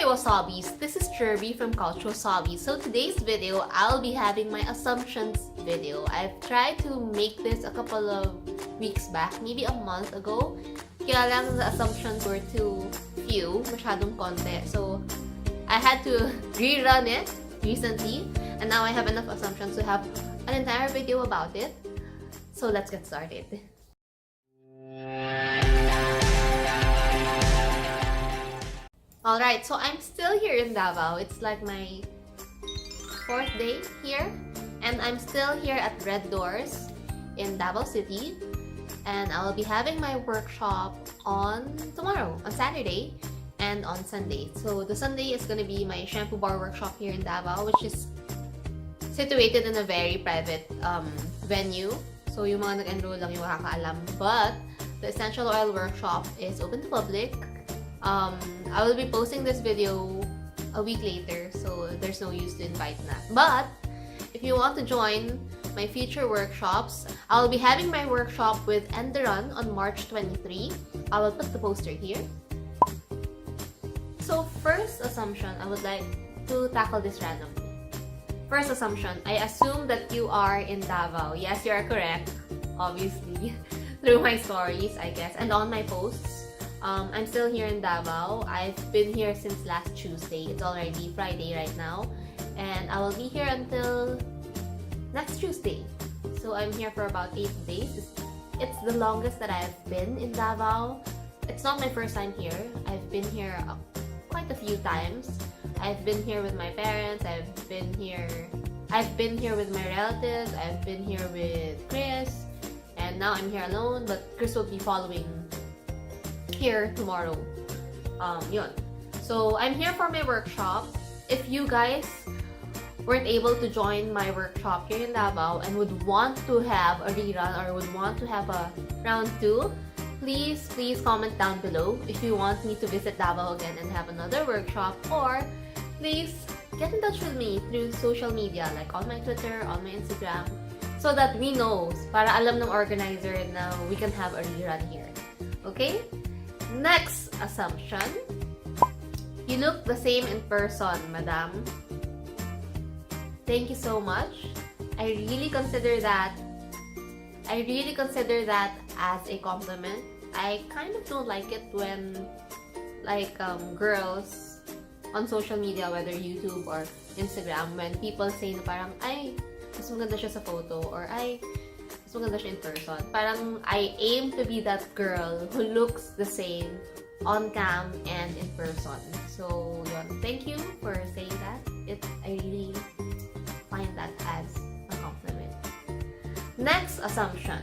couchwasabis, this is Jirbie from Couchwasabi. So today's video, I'll be having my assumptions video. I've tried to make this a couple of weeks back, maybe a month ago. Kaya lang the assumptions were too few, masyadong konti. So I had to rerun it recently, and now I have enough assumptions to have an entire video about it. So let's get started. Alright, so I'm still here in Davao. It's like my 4th day here. And I'm still here at Red Doors in Davao City. And I'll be having my workshop on tomorrow, on Saturday, and on Sunday. So the Sunday is going to be my shampoo bar workshop here in Davao, which is situated in a very private venue. So yung mga nag-enroll lang yung makakaalam. But the essential oil workshop is open to public. I will be posting this video a week later, so there's no use to invite na. But if you want to join my future workshops, I will be having my workshop with End the Run on March 23. I will put the poster here. So first assumption, I would like to tackle this randomly. First assumption, I assume that you are in Davao. Yes, you are correct, obviously, through my stories, I guess, and on my posts. I'm still here in Davao. I've been here since last Tuesday. It's already Friday right now. And I will be here until next Tuesday. So I'm here for about 8 days. It's the longest that I've been in Davao. It's not my first time here. I've been here quite a few times. I've been here with my parents. I've been here with my relatives. I've been here with Chris. And now I'm here alone. But Chris will be following here tomorrow. Yun. So I'm here for my workshop. If you guys weren't able to join my workshop here in Davao and would want to have a rerun or would want to have a round 2, please comment down below if you want me to visit Davao again and have another workshop, or please get in touch with me through social media like on my Twitter, on my Instagram, so that we know, para alam ng organizer na we can have a rerun here. Okay? Next assumption, you look the same in person, madam. Thank you so much. I really consider that as a compliment. I kind of don't like it when girls on social media, whether YouTube or Instagram, when people say na parang, ay, mas maganda siya sa photo, or ay, mas maganda siya in person. Parang I aim to be that girl who looks the same on cam and in person. So, yun. Thank you for saying that. I really find that as a compliment. Next assumption.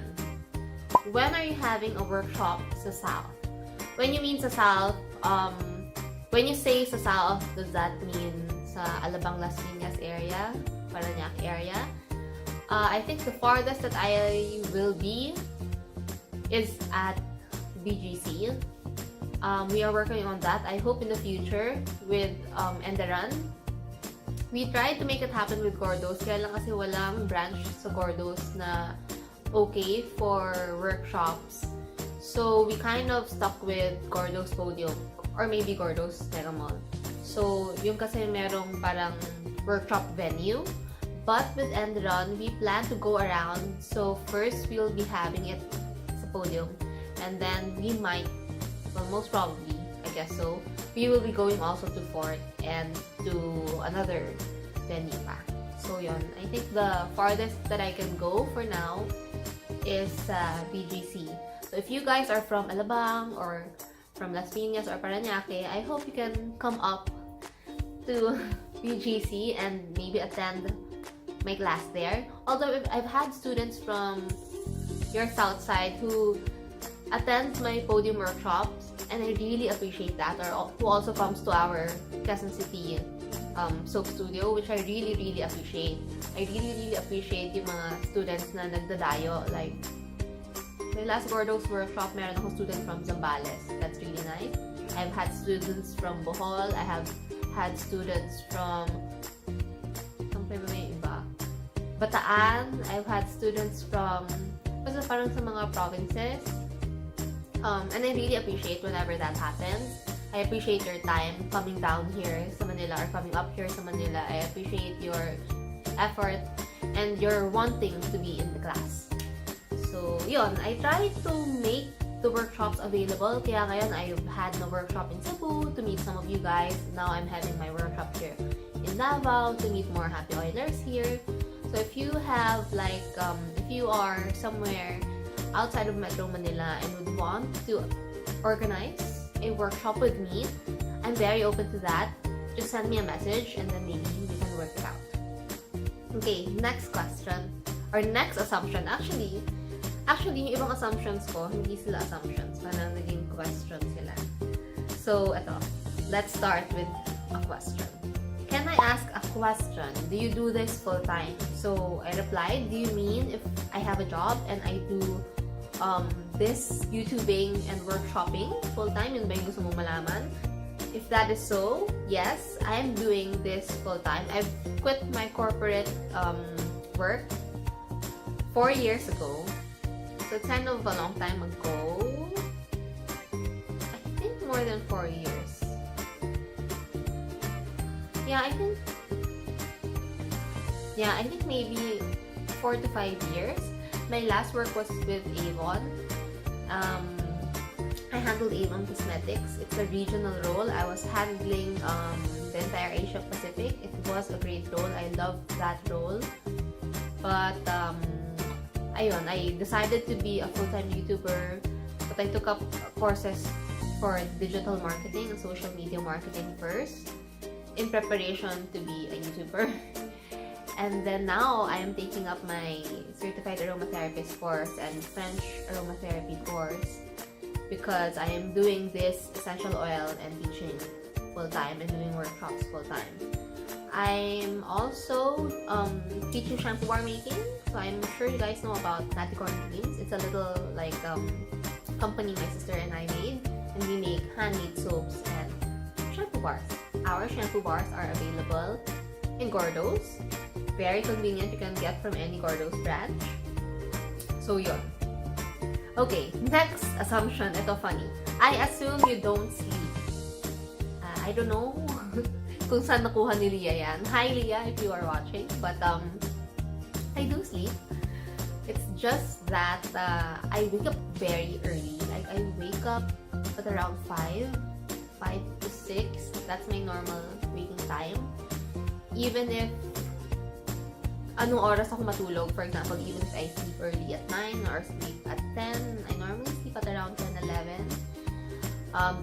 When are you having a workshop sa South? When you mean sa South, when you say sa South, does that mean sa Alabang Las Piñas area? Parañaque area? I think the farthest that I will be is at BGC. We are working on that. I hope in the future with End the Run. We tried to make it happen with Gourdos, kaya lang kasi walang branch sa Gourdos na okay for workshops. So we kind of stuck with Gourdos Podium or maybe Gourdos Mega Mall. So yung kasi merong parang workshop venue. But with End the Run, we plan to go around. So first, we'll be having it sa podium. And then we might, well, most probably, I guess so, we will be going also to Fort and to another venue pa. So yun, I think the farthest that I can go for now is BGC. So if you guys are from Alabang or from Las Piñas or Parañaque, I hope you can come up to BGC and maybe attend my class there. Although I've had students from your south side who attend my podium workshops, and I really appreciate that, or who also comes to our Quezon City soap studio, which I really appreciate. I really appreciate yung mga students na nagdadayo. Like, my last Gourdo's workshop, meron akong student from Zambales. That's really nice. I've had students from Bohol. I have had students from Bataan. I've had students from basta parang sa mga provinces. And I really appreciate whenever that happens. I appreciate your time coming down here sa Manila or coming up here sa Manila. I appreciate your effort and your wanting to be in the class. So, yun. I try to make the workshops available. Kaya ngayon, I've had my workshop in Cebu to meet some of you guys. Now, I'm having my workshop here in Davao to meet more happy oilers here. So, if you have like, if you are somewhere outside of Metro Manila and would want to organize a workshop with me, I'm very open to that. Just send me a message and then maybe we can work it out. Okay, next question. Or next assumption. Actually, yung ibang assumptions ko, hindi sila assumptions. Parang naging questions sila. So, eto. Let's start with a question. Can I ask a question? Do you do this full-time? So, I replied, do you mean if I have a job and I do this YouTubing and workshopping full-time? Yun ba yung gusto mong malaman? If that is so, yes, I am doing this full-time. I've quit my corporate work 4 years ago. So it's kind of a long time ago. I think more than 4 years. Yeah, I think maybe 4 to 5 years. My last work was with Avon. I handled Avon Cosmetics. It's a regional role. I was handling the entire Asia Pacific. It was a great role. I loved that role. But ayun, I decided to be a full-time YouTuber. But I took up courses for digital marketing and social media marketing first in preparation to be a YouTuber. And then now, I am taking up my Certified Aromatherapist course and French Aromatherapy course because I am doing this essential oil and teaching full-time and doing workshops full-time. I'm also teaching shampoo bar making. So I'm sure you guys know about Danti Court. It's a little like company my sister and I made. And we make handmade soaps and shampoo bars. Our shampoo bars are available in Gourdos. Very convenient. You can get from any Gourdo's branch. So, yun. Okay, next assumption. Ito funny. I assume you don't sleep. I don't know kung saan nakuha ni Leah yan. Hi, Leah, if you are watching. But, I do sleep. It's just that I wake up very early. Like, I wake up at around 5 to 6. That's my normal waking time. Even if anong oras ako matulog, for example, even if I sleep early at 9 or sleep at 10, I normally sleep at around 10, 11.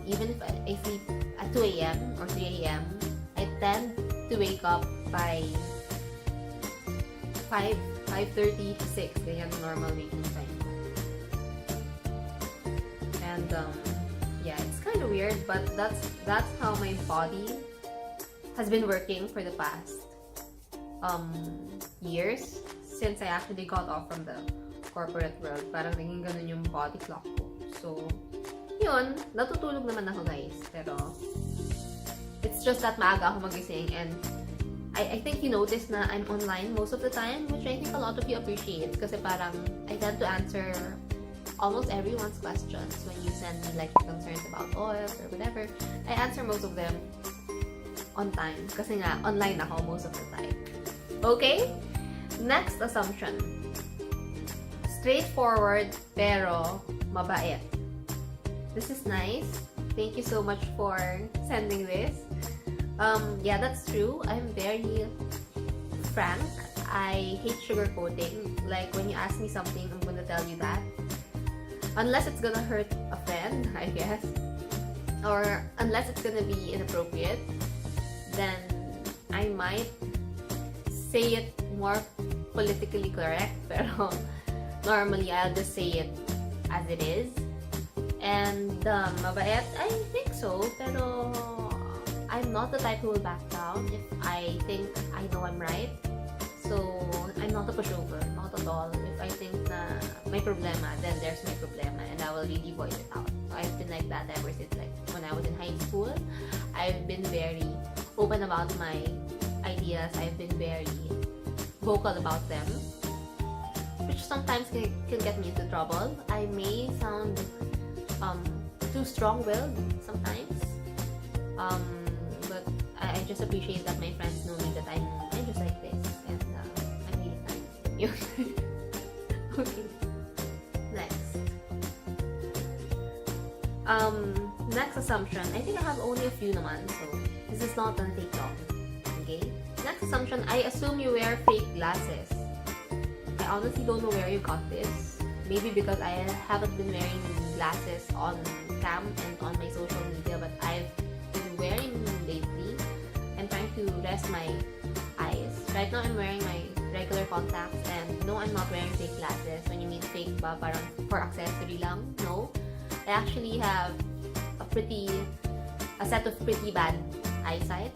Even if I sleep at 2 a.m. or 3 a.m., I tend to wake up by 5:30 to 6. Ganyan ang normal waking time. And, yeah, it's kind of weird, but that's how my body has been working for the past years since I actually got off from the corporate world. Parang naging ganun yung body clock ko. So, yun, natutulog naman ako guys. Pero, it's just that maaga ako magising and I think you notice na I'm online most of the time, which I think a lot of you appreciate kasi parang I tend to answer almost everyone's questions when you send me like concerns about oils or whatever. I answer most of them on time kasi nga online ako most of the time. Okay? Next assumption. Straightforward pero mabait. This is nice. Thank you so much for sending this. Yeah, that's true. I'm very frank. I hate sugarcoating. Like, when you ask me something, I'm gonna tell you that. Unless it's gonna hurt a friend, I guess. Or unless it's gonna be inappropriate, then I might say it more politically correct. Pero normally, I'll just say it as it is. And mabait, I think so. Pero I'm not the type who will back down if I think I know I'm right. So, I'm not a pushover, not at all. If I think na may problema, then there's my problema and I will really voice it out. So, I've been like that ever since like when I was in high school. I've been very open about my ideas. I've been very vocal about them, which sometimes can get me into trouble. I may sound too strong-willed sometimes. But I just appreciate that my friends know me that I'm just like this, and I'm really nice. Okay. Next. Next assumption. I think I have only a few naman, so this is not gonna take long. Okay? Next assumption, I assume you wear fake glasses. I honestly don't know where you got this. Maybe because I haven't been wearing glasses on cam and on my social media, but I've been wearing lately. I'm trying to rest my eyes. Right now, I'm wearing my regular contacts, and no, I'm not wearing fake glasses. When you mean fake ba, parang for accessory lang? No. I actually have a set of pretty bad eyesight.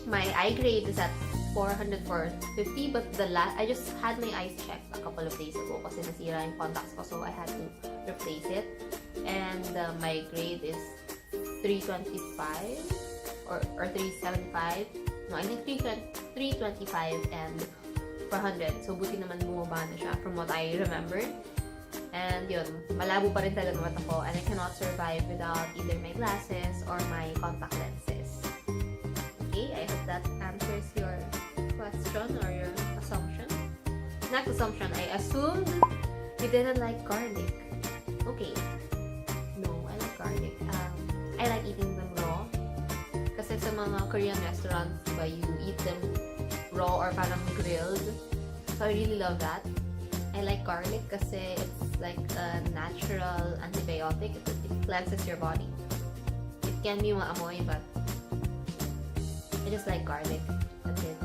My eye grade is at 400/450, but I just had my eyes checked a couple of days ago kasi nasira yung contacts ko, so I had to replace it. And my grade is 325 or 375. No, I think 325 and 400. So buti naman bumaba na siya from what I remembered. And yun, malabo pa rin talaga mata ko, and I cannot survive without either my glasses or my contact lenses. Okay, I hope that answers your question or your assumption. Next assumption, I assumed you didn't like garlic. Okay. No, I like garlic. I like eating them raw. Kasi sa mga Korean restaurants, diba, you eat them raw or parang grilled. So I really love that. I like garlic kasi it's like a natural antibiotic. It cleanses your body. It can be maamoy, but I just like garlic. That's it.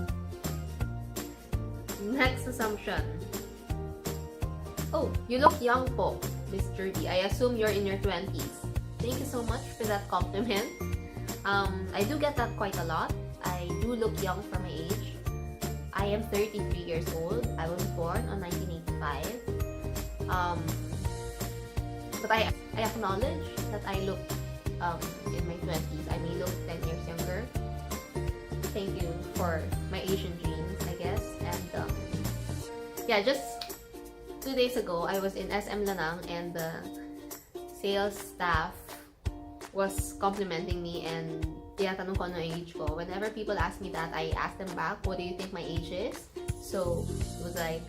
Next assumption. Oh, you look young po, Miss Jirbie. I assume you're in your 20s. Thank you so much for that compliment. I do get that quite a lot. I do look young for my age. I am 33 years old. I was born on 1985. But I acknowledge that I look in my 20s. I may look 10 years younger. Thank you for my Asian genes, I guess. And yeah, just 2 days ago, I was in SM Lanang, and the sales staff was complimenting me and tinatanong ko ano age ko. Whenever people ask me that, I ask them back, what do you think my age is? So it was like,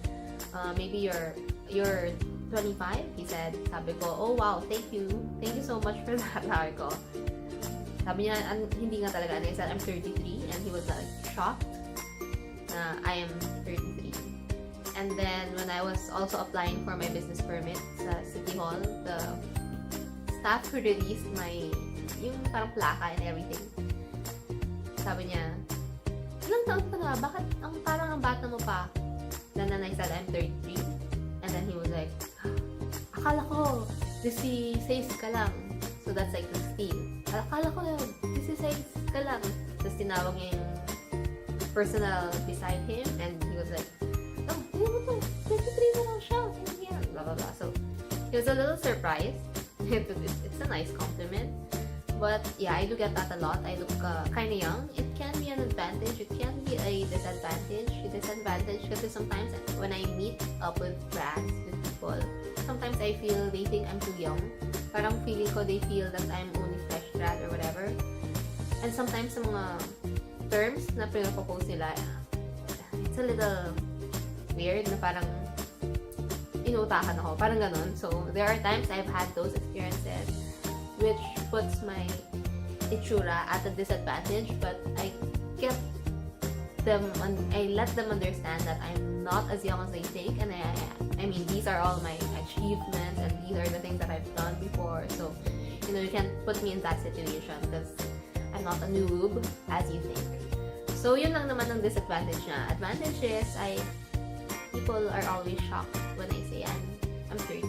maybe you're 25, he said. Sabi ko, oh wow, thank you so much for that. Sabi ko, sabi niya, hindi nga talaga. And I said, I'm 33, and he was like shocked na I am 33. And then when I was also applying for my business permit sa City Hall, the staff who released yung parang plaka and everything, sabi niya, ilang taon ka na? Bakit parang ang bata mo pa? Then I said, I'm 33. And then he was like, akala ko, 16 ka lang. So that's like 16. Akala ko, 16 ka lang. Tapos tinawag niya yung personal beside him, and he was like, oh, hindi mo to, 23 na lang siya. Blah, blah, blah. So he was a little surprised. It's a nice compliment. But yeah, I do get that a lot. I look kind of young. It can be an advantage. It can be a disadvantage. Because sometimes when I meet up with brands, with people, sometimes I feel they think I'm too young. Parang feeling ko they feel that I'm only fresh grad or whatever. And sometimes sa mga terms na pinapropose nila, it's a little weird na parang inutahan ako. Parang ganon. So there are times I've had those experiences which puts my itsura at a disadvantage, but I let them understand that I'm not as young as they think, and I mean, these are all my achievements, and these are the things that I've done before, so you can't put me in that situation because I'm not a noob as you think. So yun lang naman ang disadvantage niya. Advantage is people are always shocked when I say I'm 32.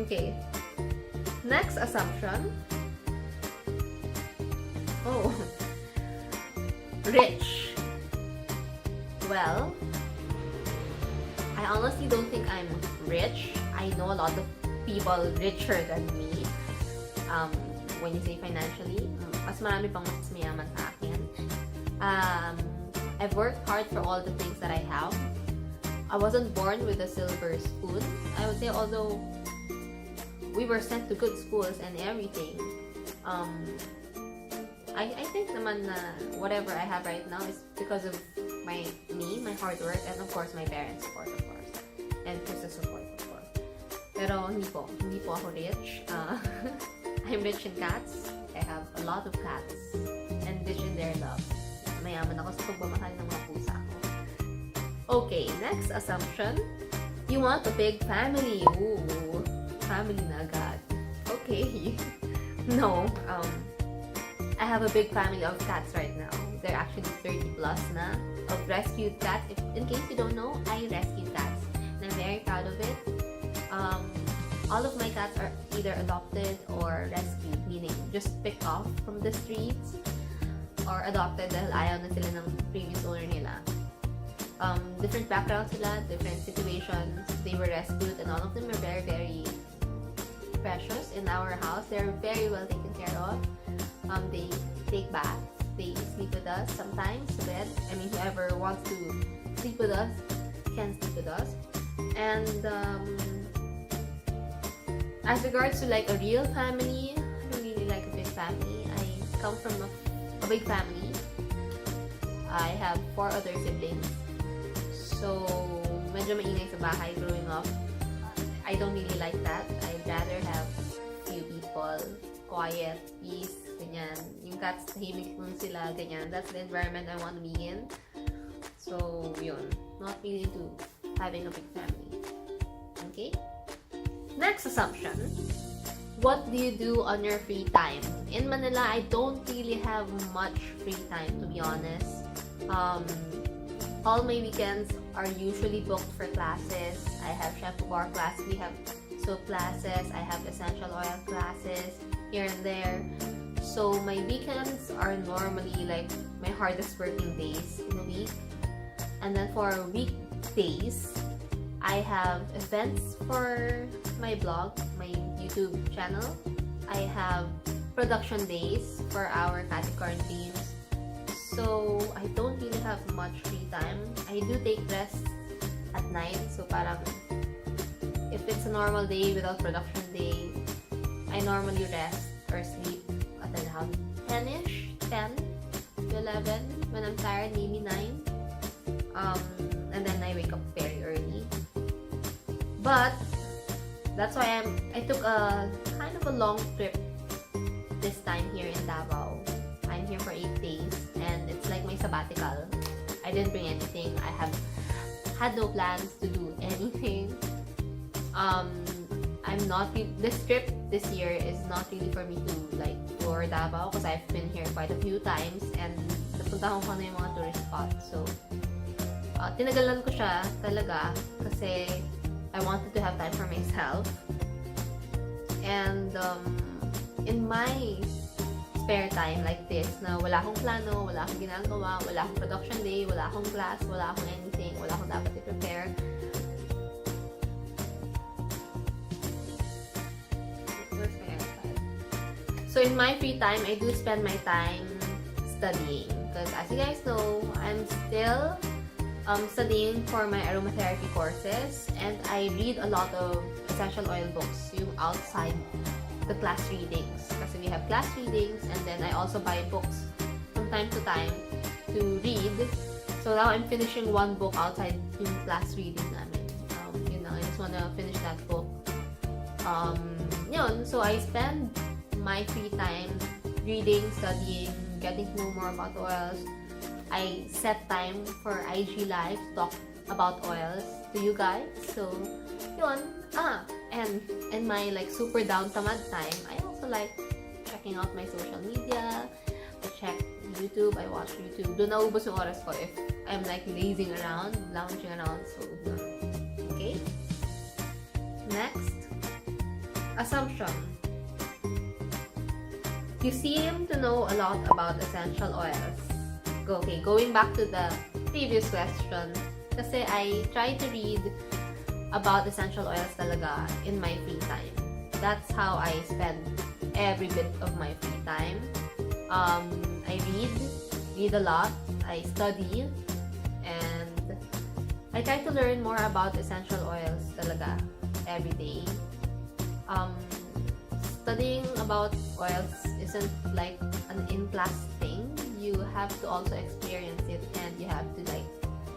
Okay. Next assumption. Oh. Rich. Well, I honestly don't think I'm rich. I know a lot of people richer than me. When you say financially, mas marami pang mas mayaman sa akin. I've worked hard for all the things that I have. I wasn't born with a silver spoon. I would say, although we were sent to good schools and everything, I think naman na whatever I have right now is because of my hard work, and of course, my parents' support, of course. And Chris's support, of course. Pero hindi po ako rich. I'm rich in cats. I have a lot of cats. And rich in their love. Mayaman ako sa pagmamahal ng mga pusa ko. Okay, next assumption. You want a big family. Ooh, family na agad. Okay. No, I have a big family of cats right now. They're actually 30 plus na of rescued cats. In case you don't know, I rescue cats. And I'm very proud of it. All of my cats are either adopted or rescued, meaning just picked off from the streets or adopted dahil ayaw na sila ng previous owner nila. Different backgrounds sila, different situations. They were rescued, and all of them are very, very precious in our house. They're very well taken care of. They take baths. They sleep with us sometimes to bed. I mean, whoever wants to sleep with us can sleep with us. And as regards to like a real family, I don't really like a big family. I come from a big family. I have 4 other siblings. So, medyo maingay sa bahay growing up. I don't really like that. I'd rather have few people, quiet, peace, ganyan. Yung cats, tahimik lang sila, ganyan. That's the environment I want to be in. So, yun. Not really into having a big family. Okay? Next assumption. What do you do on your free time? In Manila, I don't really have much free time, to be honest. All my weekends are usually booked for classes. I have shampoo bar class, we have soap classes, I have essential oil classes here and there. So my weekends are normally like my hardest working days in a week. And then for weekdays, I have events for my blog, my YouTube channel. I have production days for our Danti Court teams. So, I don't really have much free time. I do take rest at night. So, parang if it's a normal day without production day, I normally rest or sleep at around 10-ish, 10 to 11. When I'm tired, maybe 9. And then I wake up very early. But, that's why I took a kind of a long trip this time here in Davao. I'm here for 8 days, and it's like my sabbatical. I didn't bring anything. I have had no plans to do anything. This trip this year is not really for me to like tour Davao because I've been here quite a few times, and napuntahan ko na yung mga tourist spots. So, tinagalan ko siya talaga kasi I wanted to have time for myself. And in my spare time like this, na wala akong plano, wala akong ginagawa, wala akong production day, wala akong class, wala akong anything, wala akong dapat i-prepare. So in my free time, I do spend my time studying. Because as you guys know, I'm still studying for my aromatherapy courses, and I read a lot of essential oil books, yung outside the class readings. Kasi we have class readings, and then I also buy books from time to time to read. So now I'm finishing one book outside yung class reading namin. I just wanna finish that book. So I spend my free time reading, studying, getting to know more about oils. I set time for IG Live to talk about oils to you guys. So, and in my like super down tamad time, I also like checking out my social media. I check YouTube, I watch YouTube. Doon naubos yung oras ko if I'm like lazing around, lounging around. So, okay. Next, assumption. You seem to know a lot about essential oils. Okay, going back to the previous question, kasi I try to read about essential oils talaga in my free time. That's how I spend every bit of my free time. I read a lot, I study, and I try to learn more about essential oils talaga every day. Studying about oils isn't like an in-class thing. You have to also experience it and you have to like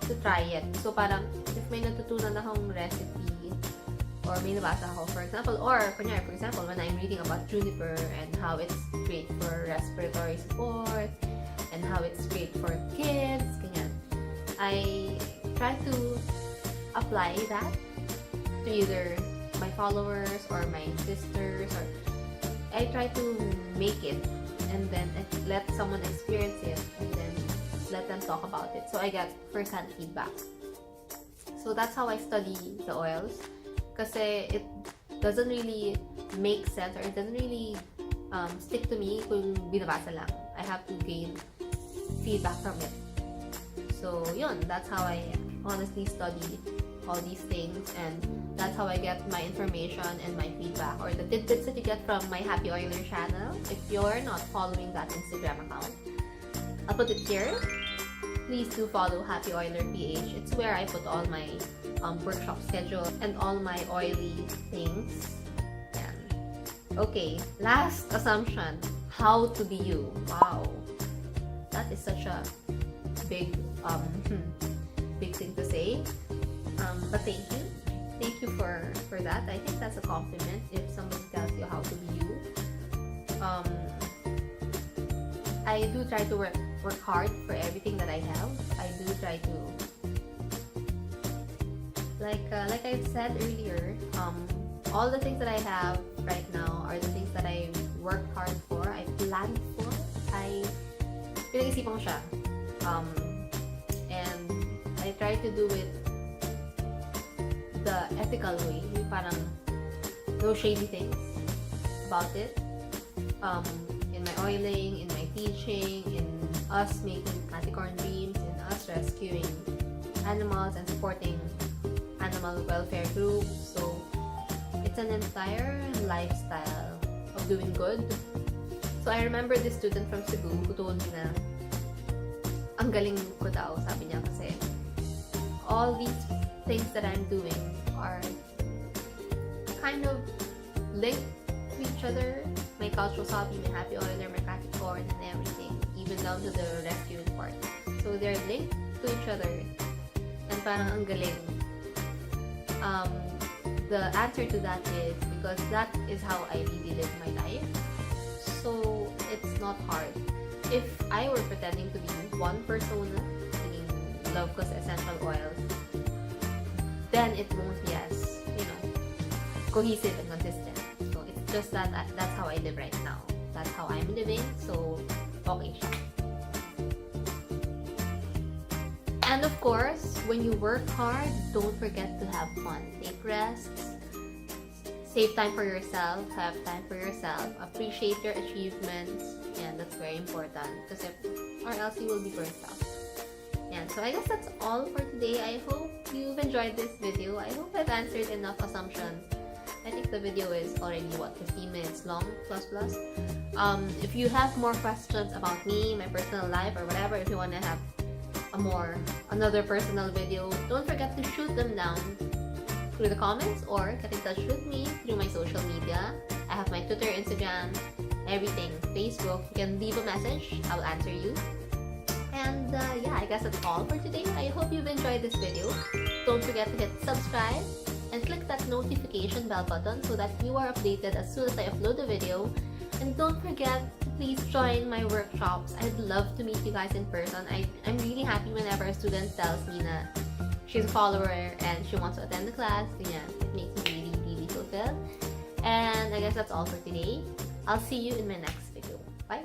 to try it. So parang if may natutunan akong recipe or may nabasa ako, for example, when I'm reading about juniper and how it's great for respiratory support and how it's great for kids, ganyan, I try to apply that to either my followers or my sisters, or I try to make it and then let someone experience it and then let them talk about it. So I get first-hand feedback. So that's how I study the oils. Kasi it doesn't really make sense or it doesn't really stick to me kung binabasa lang. I have to gain feedback from it. So yun, that's how I honestly study all these things, and that's how I get my information and my feedback, or the tidbits that you get from my Happy Oiler channel. If you're not following that Instagram account, I'll put it here. Please do follow Happy Oiler PH. It's where I put all my workshop schedule and all my oily things. Yan. Okay, last assumption. How to be you. Wow. That is such a big big thing to say. But thank you. Thank you for that. I think that's a compliment if somebody tells you how to be you. I do try to work hard for everything that I have. I do try to like I said earlier, all the things that I have right now are the things that I worked hard for, I planned for, I pinag-isipan ko siya. And I try to do it the ethical way, parang no shady things about it. In my oiling, in my teaching, in us making Corn dreams, in us rescuing animals and supporting animal welfare groups. So it's an entire lifestyle of doing good. So I remember this student from Cebu who told me na ang galing ko daw, sabi niya, kasi all these things that I'm doing are kind of linked to each other. My couchwasabi, my Happy Oiler, my Danti Court, and everything, even down to the rescuing part. So they're linked to each other, and parang ang galing. The answer to that is because that is how I really live my life. So it's not hard. If I were pretending to be one persona, meaning love ko sa essential oils, then it won't be as, cohesive and consistent. So it's just that that's how I live right now. That's how I'm living. So okay siya. And of course, when you work hard, don't forget to have fun. Take rests, save time for yourself, have time for yourself, appreciate your achievements, and that's very important or else you will be burnt out. And so I guess that's all for today. I hope you've enjoyed this video. I hope I've answered enough assumptions. I think the video is already 15 minutes long plus. If you have more questions about me, my personal life, or whatever, if you want to have another personal video, don't forget to shoot them down through the comments or get in touch with me through my social media. I have my Twitter, Instagram, everything, Facebook. You can leave a message, I'll answer you. And yeah, I guess that's all for today. I hope you've enjoyed this video. Don't forget to hit subscribe and click that notification bell button so that you are updated as soon as I upload a video. And don't forget to please join my workshops. I'd love to meet you guys in person. I'm really happy whenever a student tells me that she's a follower and she wants to attend the class. Yeah, it makes me really, really fulfilled. And I guess that's all for today. I'll see you in my next video. Bye!